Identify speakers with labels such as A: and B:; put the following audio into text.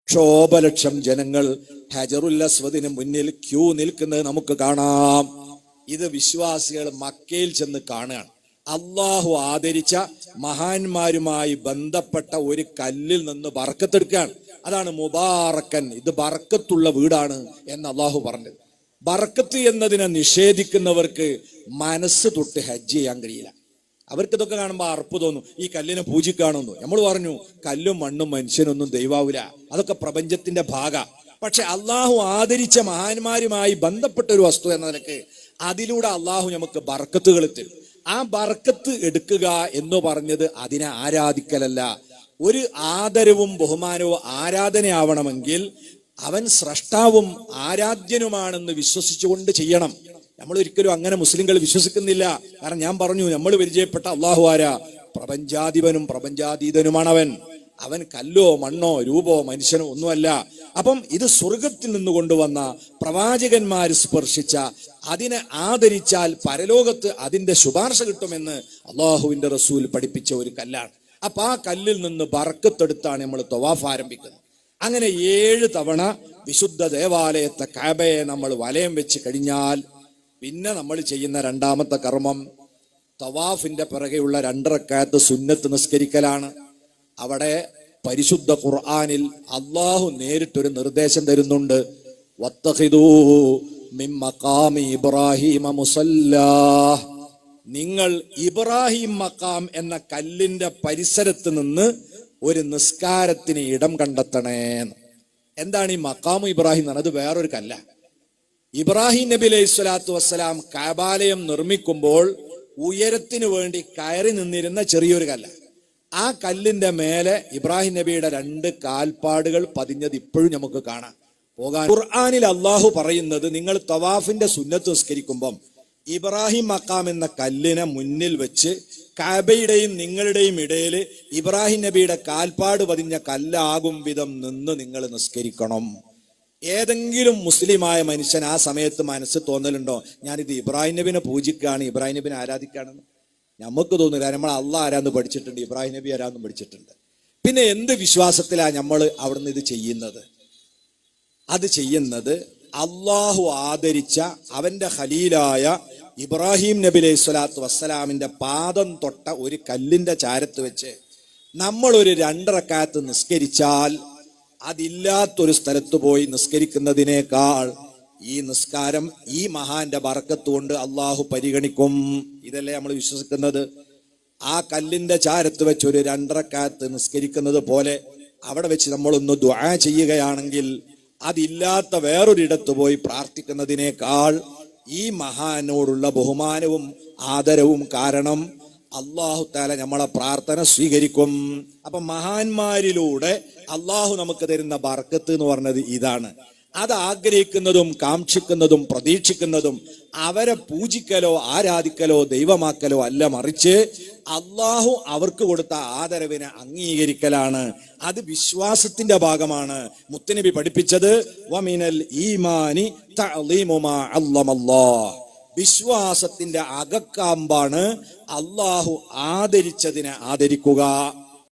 A: ലക്ഷോപലക്ഷം ജനങ്ങൾ ഹജറുൽ അസ്വദിന് മുന്നിൽ ക്യൂ നിൽക്കുന്നത് നമുക്ക് കാണാം. ഇത് വിശ്വാസികൾ മക്കയിൽ ചെന്ന് കാണുകയാണ്. അള്ളാഹു ആദരിച്ച മഹാന്മാരുമായി ബന്ധപ്പെട്ട ഒരു കല്ലിൽ നിന്ന് ബർക്കത്തെടുക്കുകയാണ്. അതാണ് മുബാറക്കൻ, ഇത് ബർക്കത്തുള്ള വീടാണ് എന്ന് അള്ളാഹു പറഞ്ഞത്. ബർക്കത്ത് എന്നതിനെ നിഷേധിക്കുന്നവർക്ക് മനസ്സ് തൊട്ട് ഹജ്ജ് ചെയ്യാൻ കഴിയില്ല. അവർക്ക് ഇതൊക്കെ കാണുമ്പോൾ അറപ്പ് തോന്നും, ഈ കല്ലിനെ പൂജിക്കാണെന്നു. നമ്മൾ പറഞ്ഞു കല്ലും മണ്ണും മനുഷ്യനൊന്നും ദൈവാവൂല, അതൊക്കെ പ്രപഞ്ചത്തിന്റെ ഭാഗ. പക്ഷെ അള്ളാഹു ആദരിച്ച മഹാന്മാരുമായി ബന്ധപ്പെട്ട ഒരു വസ്തു എന്ന നിലക്ക് അതിലൂടെ അള്ളാഹു നമുക്ക് ബർക്കത്തുകൾ തരും. ആ ബർക്കത്ത് എടുക്കുക എന്ന് പറഞ്ഞത് അതിനെ ആരാധിക്കലല്ല. ഒരു ആദരവും ബഹുമാനവും ആരാധനയാവണമെങ്കിൽ അവൻ സ്രഷ്ടാവും ആരാധ്യനുമാണെന്ന് വിശ്വസിച്ചുകൊണ്ട് ചെയ്യണം. നമ്മൾ ഒരിക്കലും അങ്ങനെ മുസ്ലിങ്ങൾ വിശ്വസിക്കുന്നില്ല. കാരണം ഞാൻ പറഞ്ഞു, നമ്മൾ പരിചയപ്പെട്ട അള്ളാഹു ആരാ? പ്രപഞ്ചാധിപനും പ്രപഞ്ചാതീതനുമാണവൻ. അവൻ കല്ലോ മണ്ണോ രൂപോ മനുഷ്യനോ ഒന്നുമല്ല. അപ്പം ഇത് സ്വർഗത്തിൽ നിന്ന് കൊണ്ടുവന്ന പ്രവാചകന്മാർ സ്പർശിച്ച, അതിനെ ആദരിച്ചാൽ പരലോകത്ത് അതിന്റെ ശുപാർശ കിട്ടുമെന്ന് അള്ളാഹുവിന്റെ റസൂൽ പഠിപ്പിച്ച ഒരു കല്ലാണ്. അപ്പൊ ആ കല്ലിൽ നിന്ന് ബർക്കത്തെടുത്താണ് നമ്മൾ തവാഫ് ആരംഭിക്കുന്നത്. അങ്ങനെ 7 തവണ വിശുദ്ധ ദേവാലയത്തെ കഅബയെ നമ്മൾ വലയം വെച്ച് കഴിഞ്ഞാൽ പിന്നെ നമ്മൾ ചെയ്യുന്ന രണ്ടാമത്തെ കർമ്മം തവാഫിന്റെ പിറകെയുള്ള 2 റക്അത്ത് സുന്നത്ത് നിസ്കരിക്കലാണ്. അവിടെ പരിശുദ്ധ ഖുർആനിൽ അള്ളാഹു നേരിട്ടൊരു നിർദ്ദേശം തരുന്നുണ്ട്. വത്തഖിദൂ മിൻ മഖാമി ഇബ്രാഹീമ മുസല്ലാ, നിങ്ങൾ ഇബ്രാഹിം മഖാം എന്ന കല്ലിന്റെ പരിസരത്ത് നിന്ന് ഒരു നിസ്കാരത്തിന് ഇടം കണ്ടെത്തണേ. എന്താണ് ഈ മഖാമു ഇബ്രാഹിം എന്ന് പറഞ്ഞത്? വേറൊരു കല്ല. ഇബ്രാഹിം നബി അലൈഹി സ്വലാത്തു വസ്സലാം കഅബാലയം നിർമ്മിക്കുമ്പോൾ ഉയരത്തിന് വേണ്ടി കയറി നിന്നിരുന്ന ചെറിയൊരു കല്ല. ആ കല്ലിന്റെ മേലെ ഇബ്രാഹിം നബിയുടെ 2 കാൽപ്പാടുകൾ പതിഞ്ഞത് ഇപ്പോഴും നമുക്ക് കാണാം. പോകാൻ ഖുർആനിൽ അള്ളാഹു പറയുന്നത്, നിങ്ങൾ തവാഫിന്റെ സുന്നത്ത് നിസ്കരിക്കുമ്പം ഇബ്രാഹിം മഖാം എന്ന കല്ലിനെ മുന്നിൽ വെച്ച് കഅബയുടെയും നിങ്ങളുടെയും ഇടയിൽ ഇബ്രാഹിം നബിയുടെ കാൽപ്പാട് പതിഞ്ഞ കല്ലാകും വിധം നിന്ന് നിങ്ങൾ നിസ്കരിക്കണം. ഏതെങ്കിലും മുസ്ലിമായ മനുഷ്യൻ ആ സമയത്ത് മനസ്സ് തോന്നലുണ്ടോ, ഞാനിത് ഇബ്രാഹിം നബിനെ പൂജിക്കുകയാണ്, ഇബ്രാഹിം നബിനെ ആരാധിക്കുകയാണെന്ന്? നമുക്ക് തോന്നില്ല. നമ്മൾ അള്ളാഹ് ആരാന്ന് പഠിച്ചിട്ടുണ്ട്, ഇബ്രാഹിം നബി ആരാന്ന് പഠിച്ചിട്ടുണ്ട്. പിന്നെ എന്ത് വിശ്വാസത്തിലാണ് നമ്മൾ അവിടുന്ന് ഇത് ചെയ്യുന്നത്? അത് ചെയ്യുന്നത് അള്ളാഹു ആദരിച്ച അവന്റെ ഖലീലായ ഇബ്രാഹിം നബി അലൈഹി സ്വലാത്തു വസ്സലാമിന്റെ പാദം തൊട്ട ഒരു കല്ലിന്റെ ചാരത്ത് വെച്ച് നമ്മൾ ഒരു 2 റക്അത്ത് നിസ്കരിച്ചാൽ അതില്ലാത്തൊരു സ്ഥലത്ത് പോയി നിസ്കരിക്കുന്നതിനേക്കാൾ ഈ നിസ്കാരം ഈ മഹാന്റെ ബർക്കത്ത് കൊണ്ട് അള്ളാഹു പരിഗണിക്കും. ഇതല്ലേ നമ്മൾ വിശ്വസിക്കുന്നത്? ആ കല്ലിന്റെ ചാരത്ത് വെച്ച് ഒരു 2 റക്അത്ത് നിസ്കരിക്കുന്നത് പോലെ അവിടെ വെച്ച് നമ്മളൊന്ന് ദുആ ചെയ്യുകയാണെങ്കിൽ അതില്ലാത്ത വേറൊരിടത്ത് പോയി പ്രാർത്ഥിക്കുന്നതിനേക്കാൾ ഈ മഹാനോടുള്ള ബഹുമാനവും ആദരവും കാരണം അള്ളാഹു തആല നമ്മളെ പ്രാർത്ഥന സ്വീകരിക്കും. അപ്പൊ മഹാന്മാരിലൂടെ അള്ളാഹു നമുക്ക് തരുന്ന ബർക്കത്ത് എന്ന് പറഞ്ഞത് ഇതാണ്. അത് ആഗ്രഹിക്കുന്നതും കാക്ഷിക്കുന്നതും പ്രതീക്ഷിക്കുന്നതും അവരെ പൂജിക്കലോ ആരാധിക്കലോ ദൈവമാക്കലോ അല്ല, മറിച്ച് അള്ളാഹു അവർക്ക് കൊടുത്ത ആദരവിനെ അംഗീകരിക്കലാണ്. അത് വിശ്വാസത്തിന്റെ ഭാഗമാണ്. മുത്തുനബി പഠിപ്പിച്ചത് വമിനൽ ഈമാനി തഅളീമു മാ അല്ലമല്ലാഹ്, വിശ്വാസത്തിന്റെ അകക്കാമ്പാണ് അള്ളാഹു ആദരിച്ചതിനെ ആദരിക്കുക.